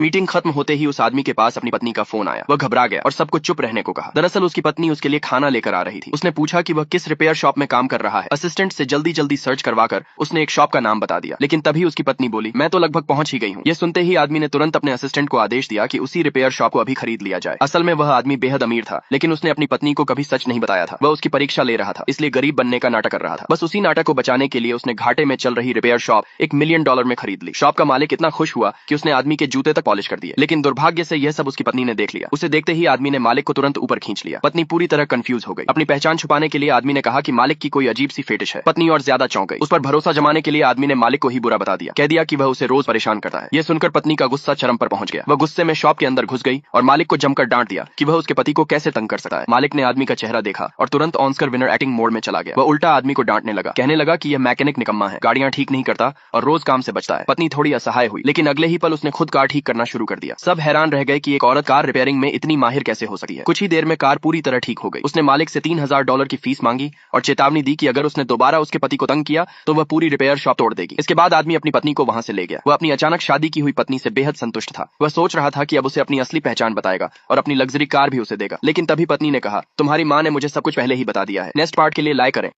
Meeting खत्म होते ही उस आदमी के पास अपनी पत्नी का फोन आया। वह घबरा गया और सबको चुप रहने को कहा। दरअसल उसकी पत्नी उसके लिए खाना लेकर आ रही थी। उसने पूछा कि वह किस रिपेयर शॉप में काम कर रहा है। असिस्टेंट से जल्दी जल्दी सर्च करवाकर उसने एक शॉप का नाम बता दिया, लेकिन तभी उसकी पत्नी बोली, मैं तो लगभग पहुंच ही गई हूँ। यह सुनते ही आदमी ने तुरंत अपने असिस्टेंट को आदेश दिया कि उसी रिपेयर शॉप को अभी खरीद लिया जाए। असल में वह आदमी बेहद अमीर था, लेकिन उसने अपनी पत्नी को कभी सच नहीं बताया था। वह उसकी परीक्षा ले रहा था, इसलिए गरीब बनने का नाटक कर रहा था। बस उसी नाटक को बचाने के लिए उसने घाटे में चल रही रिपेयर शॉप $1 मिलियन में खरीद ली। शॉप का मालिक इतना खुश हुआ कि उसने आदमी के जूते तक पॉलिश कर दिए, लेकिन दुर्भाग्य से यह सब उसकी पत्नी ने देख लिया। उसे देखते ही आदमी ने मालिक को तुरंत ऊपर खींच लिया। पत्नी पूरी तरह कंफ्यूज हो गई। अपनी पहचान छुपाने के लिए आदमी ने कहा कि मालिक की कोई अजीब सी फेटिश है। पत्नी और ज्यादा चौंक गई। उस पर भरोसा जमाने के लिए आदमी ने मालिक को ही बुरा बता दिया। कह दिया कि वह उसे रोज परेशान करता है। यह सुनकर पत्नी का गुस्सा चरम पर पहुंच गया। वह गुस्से में शॉप के अंदर घुस गई और मालिक को जमकर डांट दिया कि वह उसके पति को कैसे तंग कर सकता है। मालिक ने आदमी का चेहरा देखा और तुरंत ऑस्कर विनर एक्टिंग मोड में चला गया। वह उल्टा आदमी को डांटने लगा, कहने लगा कि यह मैकेनिक निकम्मा है, गाड़ियां ठीक नहीं करता और रोज काम से बचता है। पत्नी थोड़ी असहाय हुई, लेकिन अगले ही पल उसने खुद कार ठीक करना शुरू कर दिया। सब हैरान रह गए कि एक औरत कार रिपेयरिंग में इतनी माहिर कैसे हो सकती है। कुछ ही देर में कार पूरी तरह ठीक हो गई। उसने मालिक से $3000 की फीस मांगी और चेतावनी दी कि अगर उसने दोबारा उसके पति को तंग किया तो वह पूरी रिपेयर शॉप तोड़ देगी। इसके बाद आदमी अपनी पत्नी को वहां से ले गया। वह अपनी अचानक शादी की हुई पत्नी से बेहद संतुष्ट था। वह सोच रहा था कि अब उसे अपनी असली पहचान बताएगा और अपनी लग्जरी कार भी उसे देगा, लेकिन तभी पत्नी ने कहा, तुम्हारी माँ ने मुझे सब कुछ पहले ही बता दिया है। नेक्स्ट पार्ट के लिए लाइक करें।